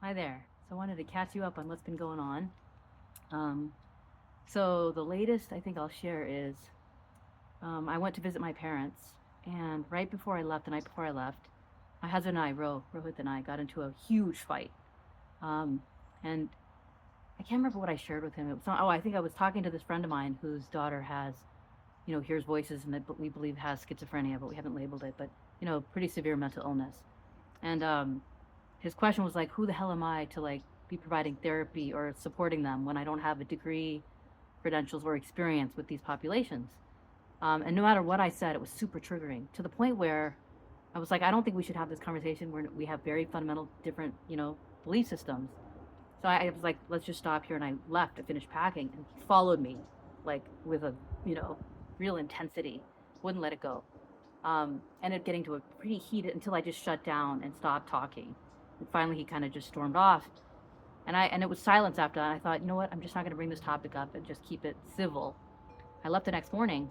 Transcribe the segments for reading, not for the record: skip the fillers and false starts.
Hi there. So I wanted to catch you up on what's been going on. Um, so the latest I think I'll share is I went to visit my parents, and right before I left, the night before I left, my husband and I, Rohit and I, got into a huge fight. Um, and I can't remember what I shared with him. It was I think I was talking to this friend of mine whose daughter has, hears voices and that we believe has schizophrenia, but we haven't labeled it, but pretty severe mental illness. And his question was like, who the hell am I to like be providing therapy or supporting them when I don't have a degree, credentials, or experience with these populations? And no matter what I said, it was super triggering to the point where I was like, I don't think we should have this conversation where we have very fundamental different, belief systems. So I was like, let's just stop here. And I left. I finished packing, and he followed me, like with a, you know, real intensity. Wouldn't let it go. Ended up getting to a pretty heated until I just shut down and stopped talking. And finally, he kind of just stormed off. And it was silence after that. I thought, you know what? I'm just not going to bring this topic up and just keep it civil. I left the next morning,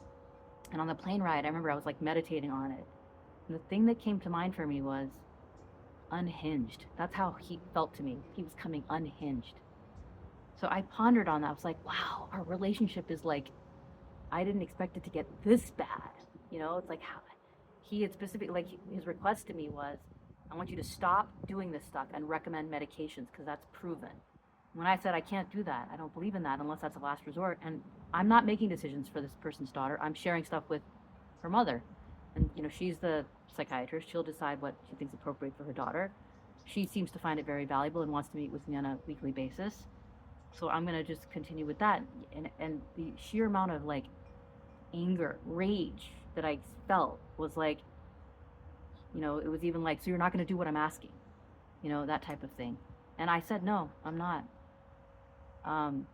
and on the plane ride, I remember I was like meditating on it. And the thing that came to mind for me was unhinged. That's how he felt to me. He was coming unhinged. So I pondered on that. I was like, wow, our relationship is like, I didn't expect it to get this bad. It's like how he had specific, like his request to me was, I want you to stop doing this stuff and recommend medications because that's proven. When I said I can't do that, I don't believe in that unless that's a last resort. And I'm not making decisions for this person's daughter. I'm sharing stuff with her mother. And, she's the psychiatrist. She'll decide what she thinks appropriate for her daughter. She seems to find it very valuable and wants to meet with me on a weekly basis. So I'm going to just continue with that. And the sheer amount of like anger, rage that I felt was like, it was even like, so you're not going to do what I'm asking, that type of thing. And I said, no, I'm not. Um,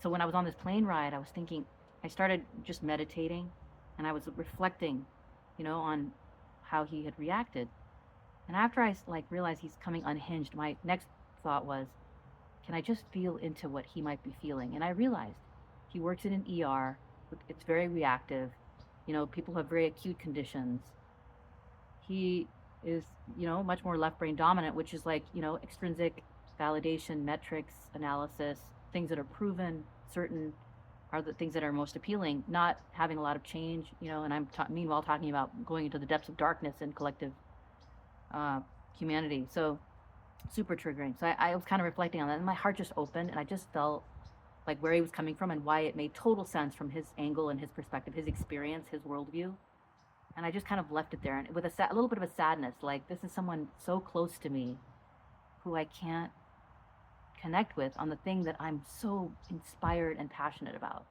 so when I was on this plane ride, I was thinking, I started just meditating and I was reflecting, on how he had reacted. And after I like realized he's coming unhinged, my next thought was, can I just feel into what he might be feeling? And I realized he works in an ER. It's very reactive. People have very acute conditions. He is, much more left brain dominant, which is like, extrinsic validation, metrics, analysis, things that are proven, certain are the things that are most appealing, not having a lot of change, and I'm meanwhile talking about going into the depths of darkness and collective uh, humanity. So super triggering. So I was kind of reflecting on that, and my heart just opened, and I just felt like where he was coming from and why it made total sense from his angle and his perspective, his experience, his worldview. And I just kind of left it there, and with a little bit of a sadness, like this is someone so close to me who I can't connect with on the thing that I'm so inspired and passionate about.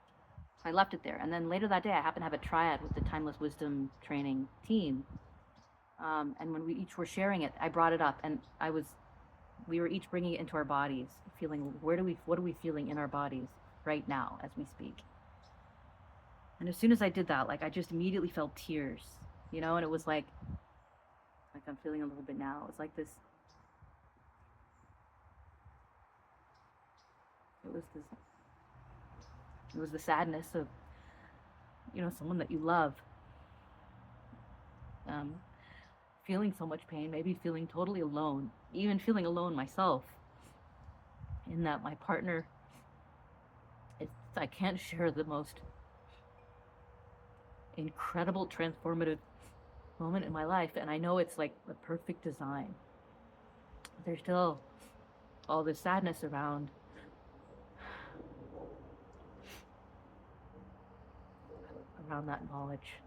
So I left it there. And then later that day, I happened to have a triad with the Timeless Wisdom training team. And when we each were sharing it, I brought it up, and we were each bringing it into our bodies, feeling what are we feeling in our bodies right now as we speak. And as soon as I did that, like I just immediately felt tears, and it was like I'm feeling a little bit now. It was like this. It was this. It was the sadness of, someone that you love, um, feeling so much pain, maybe feeling totally alone, even feeling alone myself. In that my partner, I can't share the most incredible transformative moment in my life, and I know it's like the perfect design. There's still all this sadness around that knowledge.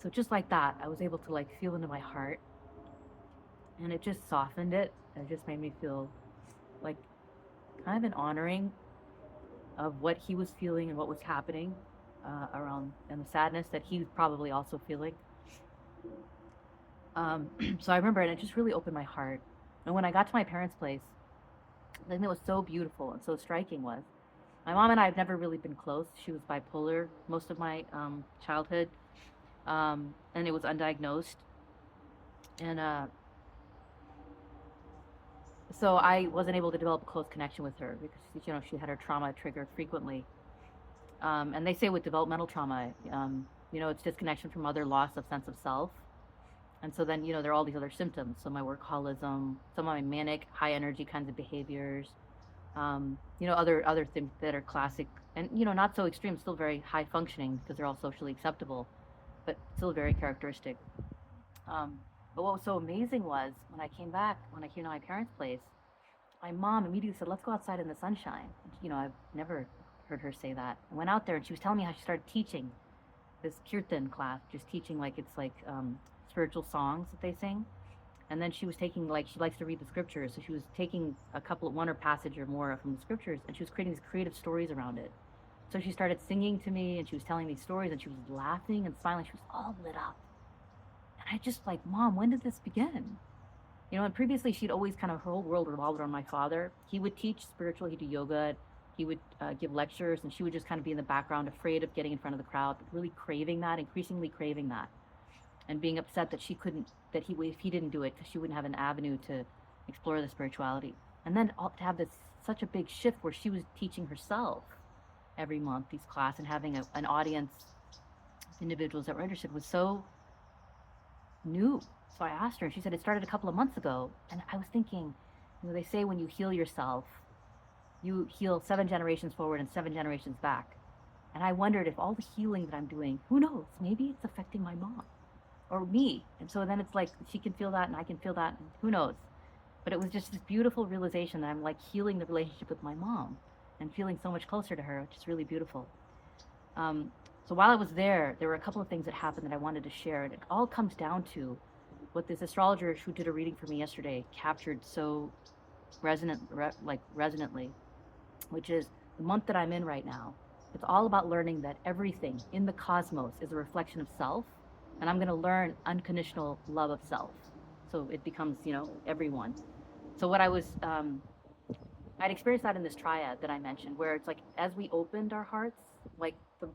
So just like that, I was able to like feel into my heart, and it just softened it. And it just made me feel like kind of an honoring of what he was feeling and what was happening around, and the sadness that he was probably also feeling. So I remember, and it just really opened my heart. And when I got to my parents' place, the thing that was so beautiful and so striking was my mom and I have never really been close. She was bipolar most of my childhood, and it was undiagnosed. And so I wasn't able to develop a close connection with her because, she had her trauma triggered frequently. And they say with developmental trauma, it's disconnection from other, loss of sense of self. And so then, there are all these other symptoms. So my workaholism, some of my manic, high energy kinds of behaviors, other things that are classic and, not so extreme, still very high functioning because they're all socially acceptable, but still very characteristic. But what was so amazing was when I came to my parents' place, my mom immediately said, "Let's go outside in the sunshine." I've never heard her say that. I went out there and she was telling me how she started teaching this kirtan class, just teaching spiritual songs that they sing. And then she was taking, she likes to read the scriptures, so she was taking one or passage or more from the scriptures, and she was creating these creative stories around it. So she started singing to me, and she was telling these stories, and she was laughing and smiling. She was all lit up. And I just Mom, when did this begin? And previously she'd always her whole world revolved around my father. He would teach spiritual, he'd do yoga, he would give lectures, and she would just be in the background, afraid of getting in front of the crowd, but really craving that, increasingly craving that, and being upset that if he didn't do it, because she wouldn't have an avenue to explore the spirituality. And then to have such a big shift where she was teaching herself every month, these classes, and having an audience, individuals that were interested, was so new. So I asked her, and she said it started a couple of months ago. And I was thinking, they say when you heal yourself, you heal 7 generations forward and 7 generations back. And I wondered if all the healing that I'm doing, who knows, maybe it's affecting my mom or me. And so then it's she can feel that and I can feel that, and who knows. But it was just this beautiful realization that I'm healing the relationship with my mom and feeling so much closer to her, which is really beautiful. So while I was there were a couple of things that happened that I wanted to share. And it all comes down to what this astrologer who did a reading for me yesterday captured so resonantly, which is the month that I'm in right now. It's all about learning that everything in the cosmos is a reflection of self, and I'm going to learn unconditional love of self. So it becomes, everyone. So what I'd experienced that in this triad that I mentioned, where it's as we opened our hearts, the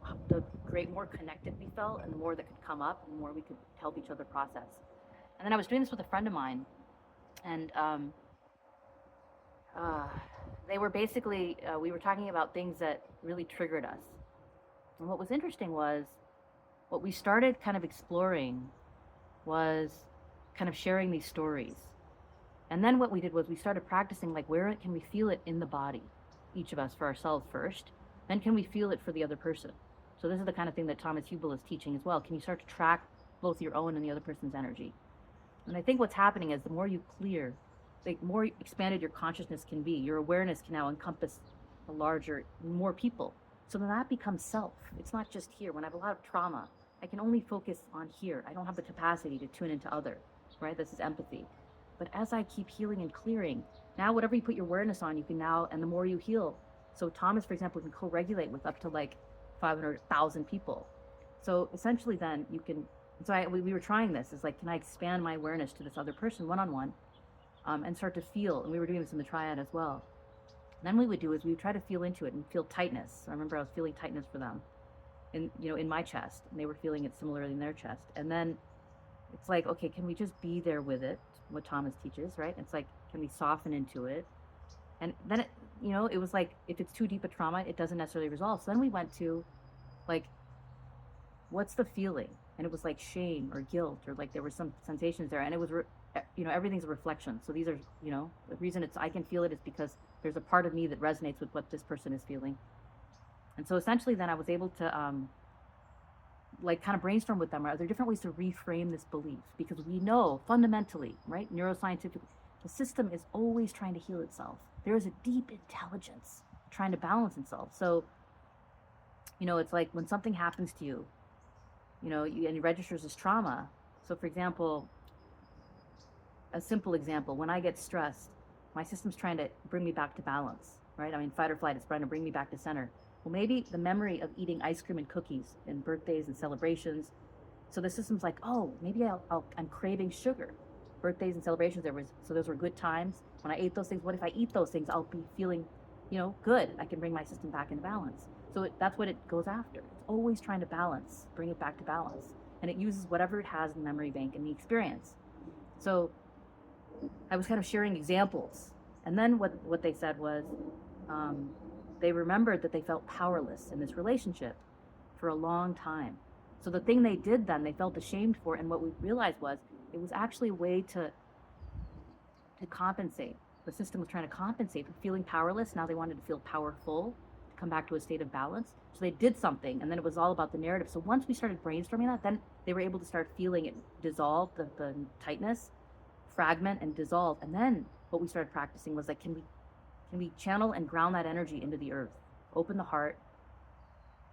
more connected we felt, and the more that could come up, and the more we could help each other process. And then I was doing this with a friend of mine, and they were basically, we were talking about things that really triggered us. And what was interesting was, what we started exploring was sharing these stories. And then what we did was we started practicing, where can we feel it in the body, each of us, for ourselves first, then can we feel it for the other person. So this is the kind of thing that Thomas Hubel is teaching as well. Can you start to track both your own and the other person's energy? And I think what's happening is the more you clear, the more expanded your consciousness can be. Your awareness can now encompass more people. So then that becomes self. It's not just here. When I have a lot of trauma, I can only focus on here. I don't have the capacity to tune into other, right? This is empathy. But as I keep healing and clearing, now whatever you put your awareness on, you can now, and the more you heal. So Thomas, for example, can co-regulate with up to 500,000 people. So essentially then you can, we were trying this, can I expand my awareness to this other person one-on-one, and start to feel, and we were doing this in the triad as well. And then what we would do is we would try to feel into it and feel tightness. I remember I was feeling tightness for them in my chest, and they were feeling it similarly in their chest. And then it's okay, can we just be there with it, what Thomas teaches, right? It's can we soften into it? And then it was if it's too deep a trauma, it doesn't necessarily resolve. So then we went to what's the feeling? And it was shame or guilt, or there were some sensations there, and it was everything's a reflection. So these are, the reason I can feel it is because there's a part of me that resonates with what this person is feeling. And so essentially then I was able to brainstorm with them. Are there different ways to reframe this belief? Because we know fundamentally, right, neuroscientifically, the system is always trying to heal itself. There is a deep intelligence trying to balance itself. So, it's when something happens to you, and it registers as trauma. So for example, a simple example, when I get stressed, my system's trying to bring me back to balance, right? Fight or flight is trying to bring me back to center. Well, maybe the memory of eating ice cream and cookies and birthdays and celebrations. So the system's oh, maybe I'm craving sugar. Birthdays and celebrations, so those were good times. When I ate those things, what if I eat those things? I'll be feeling, good. I can bring my system back into balance. So that's what it goes after. It's always trying to balance, bring it back to balance. And it uses whatever it has in the memory bank and the experience. So I was sharing examples. And then what they said was, they remembered that they felt powerless in this relationship for a long time. So the thing they did then, they felt ashamed for, and what we realized was It was actually a way to compensate. The system was trying to compensate for feeling powerless. Now they wanted to feel powerful, to come back to a state of balance. So they did something, and then it was all about the narrative. So once we started brainstorming that, then they were able to start feeling it dissolve, the tightness, fragment, and dissolve. And then what we started practicing was like, can we channel and ground that energy into the earth? Open the heart,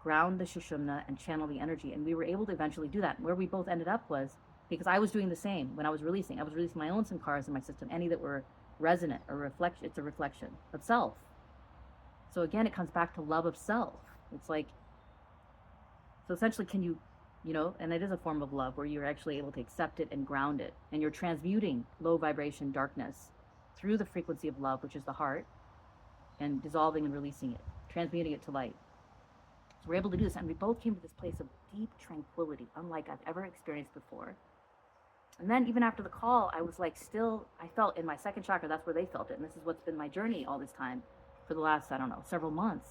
ground the Sushumna, and channel the energy. And we were able to eventually do that. And where we both ended up was, because I was doing the same when I was releasing my own sankharas in my system, any that were resonant or reflection. It's a reflection of self. So again, it comes back to love of self. It's like, so essentially, can you, and it is a form of love where you're actually able to accept it and ground it, and you're transmuting low vibration darkness through the frequency of love, which is the heart, and dissolving and releasing it, transmuting it to light. So we're able to do this, and we both came to this place of deep tranquility, unlike I've ever experienced before. And then even after the call, I was like, I felt in my second chakra, that's where they felt it. And this is what's been my journey all this time for the last, I don't know, several months,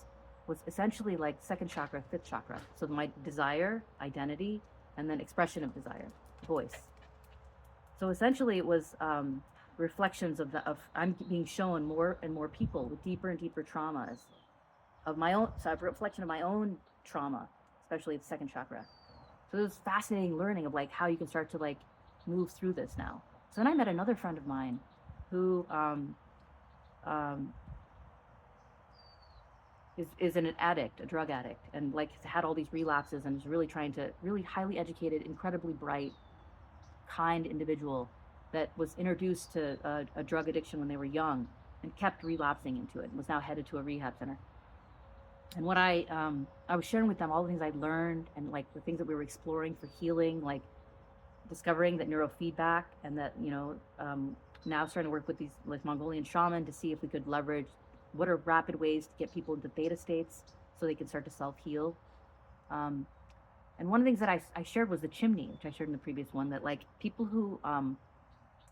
was essentially like second chakra, fifth chakra. So my desire, identity, and then expression of desire, voice. So essentially it was reflections of I'm being shown more and more people with deeper and deeper traumas of my own, so a reflection of my own trauma, especially the second chakra. So it was fascinating learning of like how you can start to like move through this now. So then I met another friend of mine who is an addict, a drug addict, and like has had all these relapses and is really trying to, really highly educated, incredibly bright, kind individual that was introduced to a drug addiction when they were young and kept relapsing into it and was now headed to a rehab center. And what I was sharing with them all the things I'd learned and like the things that we were exploring for healing, like discovering that neurofeedback, and that, now starting to work with these like Mongolian shaman to see if we could leverage what are rapid ways to get people into theta states so they can start to self-heal. And one of the things that I shared was the chimney, which I shared in the previous one, that like people who,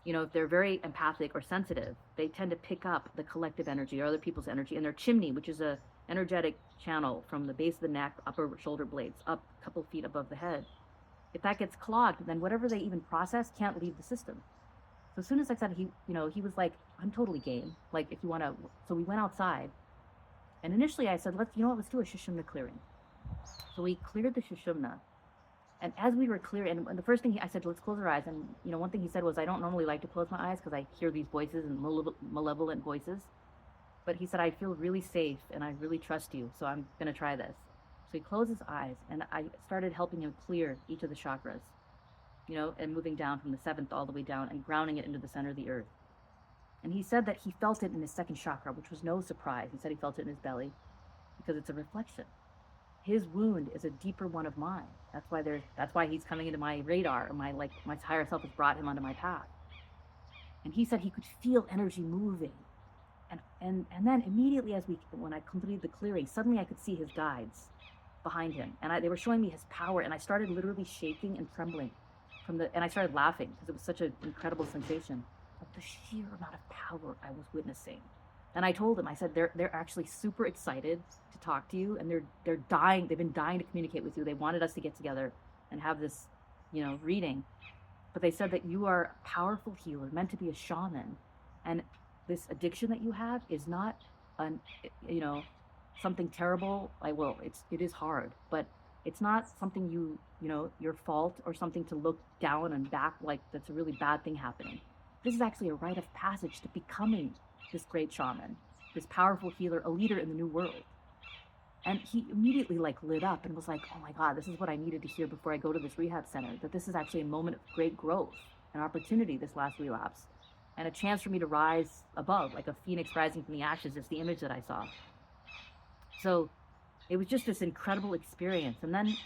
if they're very empathic or sensitive, they tend to pick up the collective energy or other people's energy, and their chimney, which is a energetic channel from the base of the neck, upper shoulder blades, up a couple feet above the head. If that gets clogged, then whatever they even process can't leave the system. So as soon as I said, he was like, I'm totally game. Like, if you want to, so we went outside. And initially I said, let's do a Sushumna clearing. So we cleared the Sushumna. And as we were clearing, and the first thing I said, let's close our eyes. And, one thing he said was, I don't normally like to close my eyes because I hear these voices and malevolent voices. But he said, I feel really safe and I really trust you. So I'm going to try this. So he closed his eyes, and I started helping him clear each of the chakras, and moving down from the seventh all the way down and grounding it into the center of the earth. And he said that he felt it in his second chakra, which was no surprise. He said he felt it in his belly because it's a reflection. His wound is a deeper one of mine. That's why he's coming into my radar, or my higher self has brought him onto my path. And he said he could feel energy moving. And then immediately when I completed the clearing, suddenly I could see his guides behind him, and they were showing me his power, and I started literally shaking and trembling and I started laughing because it was such an incredible sensation of the sheer amount of power I was witnessing. And I told him, I said, they're actually super excited to talk to you, and they've been dying to communicate with you. They wanted us to get together and have this, reading, but they said that you are a powerful healer, meant to be a shaman, and this addiction that you have is not something terrible. It is hard, but it's not something your fault or something to look down and back like that's a really bad thing happening. This is actually a rite of passage to becoming this great shaman, this powerful healer, a leader in the new world. And he immediately lit up and was like, oh my God, this is what I needed to hear before I go to this rehab center, that this is actually a moment of great growth, an opportunity, this last relapse, and a chance for me to rise above, like a phoenix rising from the ashes. Is the image that I saw. So it was just this incredible experience. And then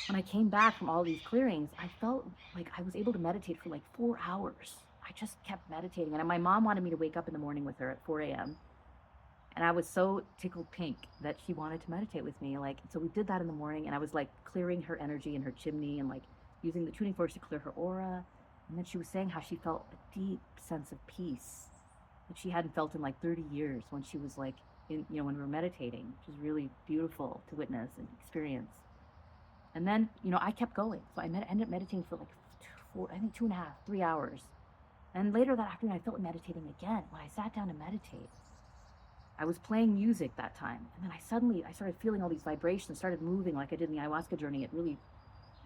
when I came back from all these clearings, I felt like I was able to meditate for 4 hours. I just kept meditating. And my mom wanted me to wake up in the morning with her at 4 a.m. And I was so tickled pink that she wanted to meditate with me. So we did that in the morning, and I was clearing her energy in her chimney and using the tuning forks to clear her aura. And then she was saying how she felt a deep sense of peace that she hadn't felt in 30 years when she was when we were meditating, which is really beautiful to witness and experience. And then, I kept going. So I ended up meditating for I think 2.5, 3 hours. And later that afternoon, I felt meditating again. When I sat down to meditate, I was playing music that time. And then I started feeling all these vibrations, started moving like I did in the ayahuasca journey.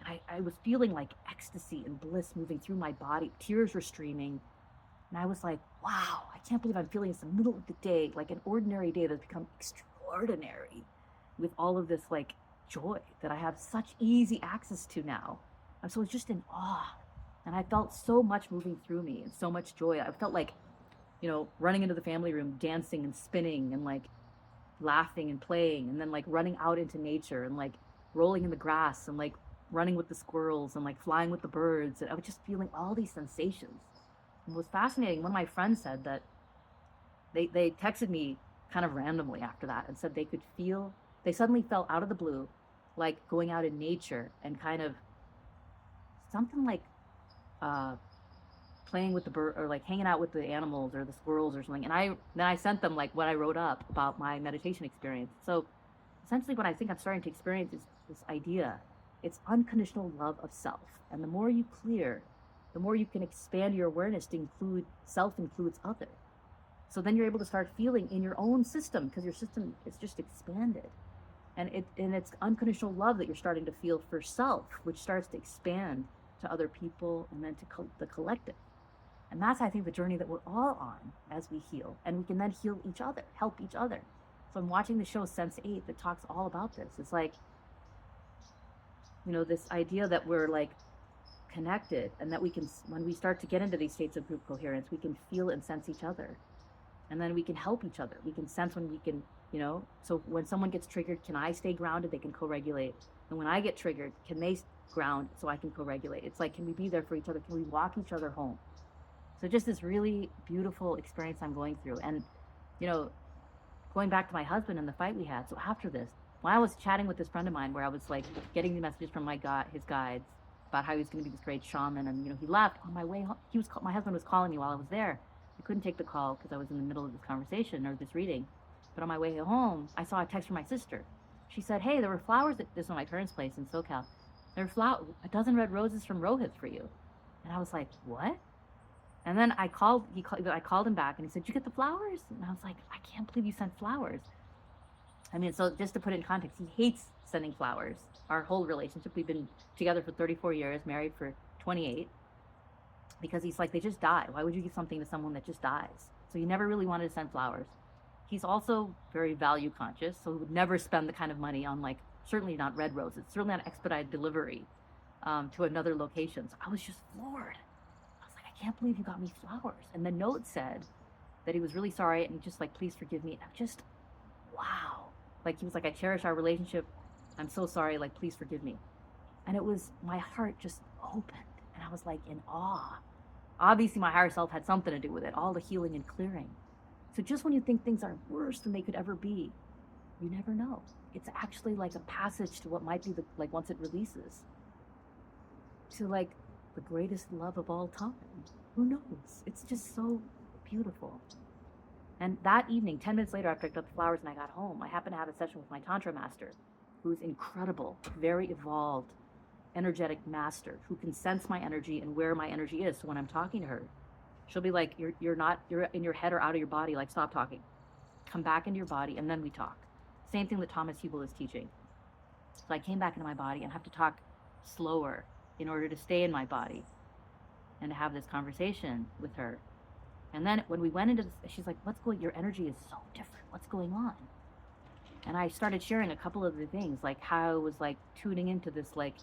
I was feeling like ecstasy and bliss moving through my body. Tears were streaming. And I was like, wow, I can't believe I'm feeling this in the middle of the day, like an ordinary day that's become extraordinary with all of this like joy that I have such easy access to now. And so I was just in awe. And I felt so much moving through me and so much joy. I felt like, running into the family room, dancing and spinning and like laughing and playing, and then like running out into nature and like rolling in the grass and like running with the squirrels and like flying with the birds. And I was just feeling all these sensations. And it was fascinating. One of my friends said that they texted me kind of randomly after that and said they suddenly felt out of the blue, like going out in nature and kind of something like playing with the bird or like hanging out with the animals or the squirrels or something. And then I sent them like what I wrote up about my meditation experience. So essentially what I think I'm starting to experience is this idea. It's unconditional love of self. And the more you clear, the more you can expand your awareness to include self includes other. So then you're able to start feeling in your own system, because your system is just expanded. And it's unconditional love that you're starting to feel for self, which starts to expand to other people and then to the collective. And that's, I think, the journey that we're all on as we heal. And we can then heal each other, help each other. So I'm watching the show Sense8 that talks all about this. It's like, this idea that we're like connected, and that we can, when we start to get into these states of group coherence, we can feel and sense each other. And then we can help each other. We can sense when we can, so when someone gets triggered, can I stay grounded? They can co-regulate. And when I get triggered, can they ground so I can co-regulate? It's like, can we be there for each other? Can we walk each other home? So just this really beautiful experience I'm going through. And, going back to my husband and the fight we had. So after this, when I was chatting with this friend of mine, where I was like getting the messages from his guides about how he was going to be this great shaman. And, he left on my way home. My husband was calling me while I was there. I couldn't take the call because I was in the middle of this conversation or this reading. But on my way home, I saw a text from my sister. She said, hey, there were flowers at this was my parents' place in SoCal. There were a dozen red roses from Rohit for you. And I was like, what? And then I called him back and he said, did you get the flowers? And I was like, I can't believe you sent flowers. I mean, so just to put it in context, he hates sending flowers. Our whole relationship, we've been together for 34 years, married for 28. Because he's like, they just die. Why would you give something to someone that just dies? So he never really wanted to send flowers. He's also very value conscious, so he would never spend the kind of money on, like, certainly not red roses, certainly not expedited delivery to another location. So I was just floored. I was like, I can't believe you got me flowers. And the note said that he was really sorry and just like, please forgive me. And I'm just, wow. Like, he was like, I cherish our relationship. I'm so sorry. Like, please forgive me. And it was, my heart just opened and I was like in awe. Obviously, my higher self had something to do with it, all the healing and clearing. So just when you think things are worse than they could ever be, you never know. It's actually like a passage to what might be like once it releases, to like the greatest love of all time. Who knows? It's just so beautiful. And that evening, 10 minutes later, I picked up the flowers and I got home. I happened to have a session with my Tantra Master, who's incredible, very evolved, energetic master who can sense my energy and where my energy is. So when I'm talking to her, she'll be like, you're in your head or out of your body, like, stop talking. Come back into your body and then we talk. Same thing that Thomas Hubel is teaching. So I came back into my body and have to talk slower in order to stay in my body and to have this conversation with her. And then when we went into this, she's like, your energy is so different. What's going on? And I started sharing a couple of the things, like how I was like tuning into this like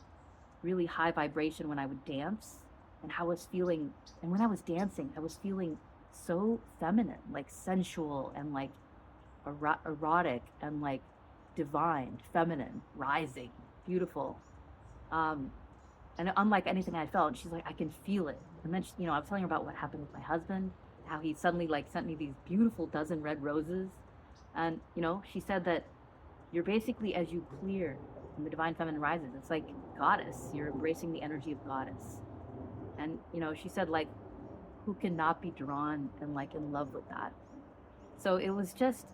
really high vibration when I would dance, and how I was feeling. And when I was dancing, I was feeling so feminine, like sensual and like erotic and like divine, feminine, rising, beautiful. And unlike anything I felt, she's like, I can feel it. And then, I was telling her about what happened with my husband, how he suddenly like sent me these beautiful dozen red roses. And, she said that you're basically, as you clear and the divine feminine rises, it's like goddess, you're embracing the energy of goddess. And, she said, like, who cannot be drawn and like in love with that? So it was just,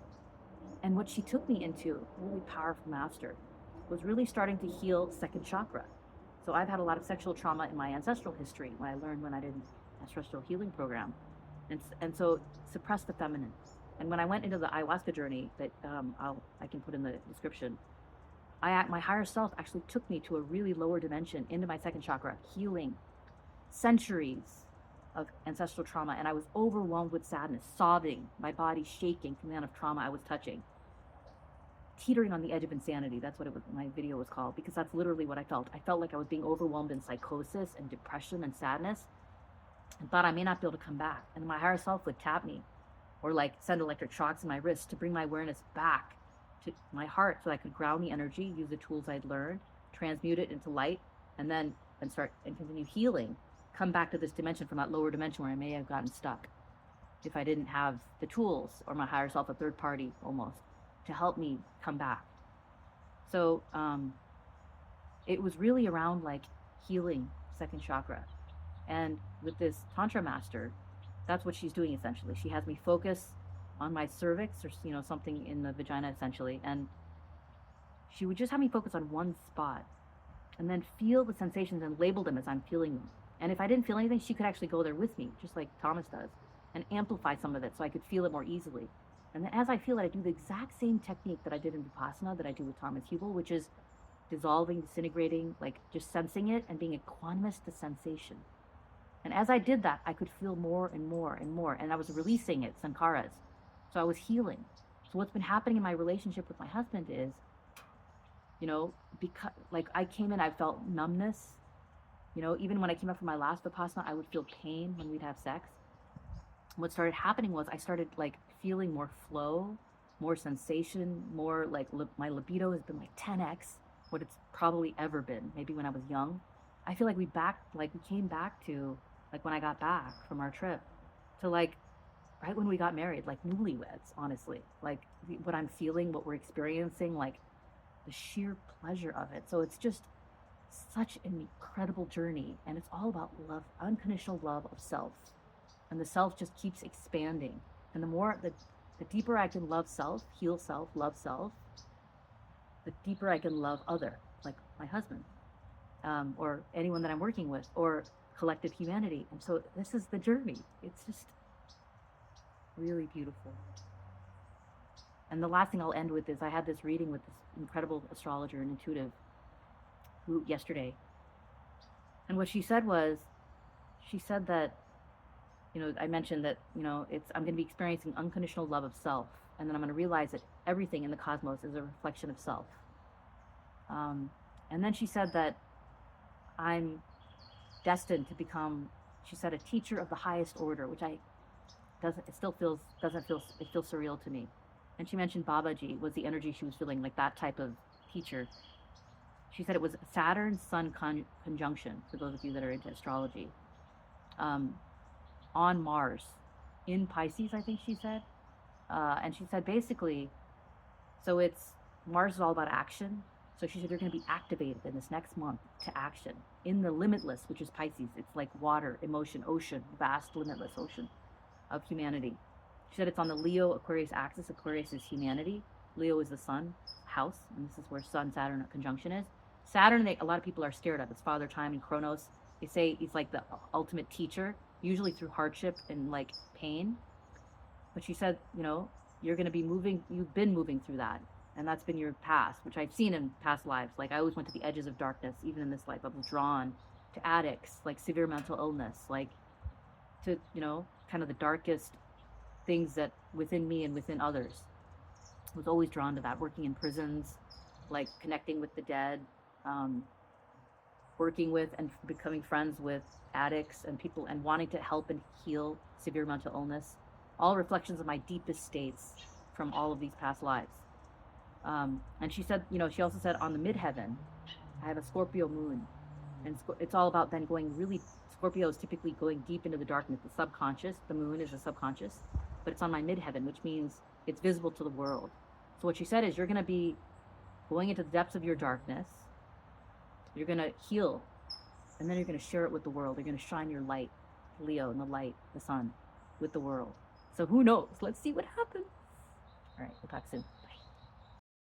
and what she took me into, really powerful master, was really starting to heal second chakra. So I've had a lot of sexual trauma in my ancestral history when I learned when I did an ancestral healing program. And so suppress the feminine. And when I went into the ayahuasca journey that I can put in the description, my higher self actually took me to a really lower dimension into my second chakra, healing centuries of ancestral trauma. And I was overwhelmed with sadness, sobbing, my body shaking from the amount of trauma I was touching, teetering on the edge of insanity. That's what my video was called, because that's literally what I felt. I felt like I was being overwhelmed in psychosis and depression and sadness, and thought I may not be able to come back. And my higher self would tap me or like send electric shocks in my wrist to bring my awareness back to my heart so I could ground the energy, use the tools I'd learned, transmute it into light, and then continue healing, come back to this dimension from that lower dimension where I may have gotten stuck if I didn't have the tools or my higher self, a third party almost, to help me come back. So it was really around like healing second chakra. And with this Tantra Master, that's what she's doing essentially. She has me focus on my cervix, or something in the vagina essentially, and she would just have me focus on one spot and then feel the sensations and label them as I'm feeling them. And if I didn't feel anything, she could actually go there with me, just like Thomas does, and amplify some of it so I could feel it more easily. And then as I feel it, I do the exact same technique that I did in Vipassana that I do with Thomas Hubel, which is dissolving, disintegrating, like just sensing it and being equanimous to sensation. And as I did that, I could feel more and more and more, and I was releasing it, sankharas. So I was healing. So what's been happening in my relationship with my husband is, because like I came in, I felt numbness. Even when I came up from my last Vipassana, I would feel pain when we'd have sex. What started happening was I started like feeling more flow, more sensation, more like my libido has been like 10x what it's probably ever been. Maybe when I was young. I feel like we came back to like when I got back from our trip to like right when we got married, like newlyweds, honestly, like what I'm feeling, what we're experiencing, like the sheer pleasure of it. So it's just such an incredible journey, and it's all about love, unconditional love of self. And the self just keeps expanding. And the deeper I can love self, heal self, love self, the deeper I can love other, like my husband, or anyone that I'm working with, or collective humanity. And so this is the journey. It's just really beautiful. And the last thing I'll end with is I had this reading with this incredible astrologer and intuitive yesterday. And what she said that, I mentioned that, I'm going to be experiencing unconditional love of self. And then I'm going to realize that everything in the cosmos is a reflection of self. And then she said that I'm destined to become, she said, a teacher of the highest order, which it feels surreal to me. And she mentioned Babaji was the energy she was feeling, like that type of teacher. She said it was Saturn-Sun conjunction, for those of you that are into astrology, on Mars, in Pisces, I think she said. And she said basically, so Mars is all about action. So she said you're going to be activated in this next month to action in the limitless, which is Pisces. It's like water, emotion, ocean, vast, limitless ocean of humanity. She said it's on the Leo-Aquarius axis. Aquarius is humanity. Leo is the sun house, and this is where Sun-Saturn conjunction is. Saturn, a lot of people are scared of. It's Father Time and Kronos. They say he's like the ultimate teacher, usually through hardship and like pain. But she said, you're going to be you've been moving through that. And that's been your past, which I've seen in past lives. Like I always went to the edges of darkness, even in this life. I was drawn to addicts, like severe mental illness, like to, kind of the darkest things that within me and within others. I was always drawn to that, working in prisons, like connecting with the dead, working with and becoming friends with addicts and people, and wanting to help and heal severe mental illness. All reflections of my deepest states from all of these past lives. And she said, she also said on the midheaven, I have a Scorpio moon, and it's all about then Scorpio is typically going deep into the darkness, the subconscious. The moon is the subconscious, but it's on my midheaven, which means it's visible to the world. So what she said is you're going to be going into the depths of your darkness. You're going to heal, and then you're going to share it with the world. You're going to shine your light, Leo, and the light, the sun, with the world. So who knows? Let's see what happens. All right, we'll talk soon.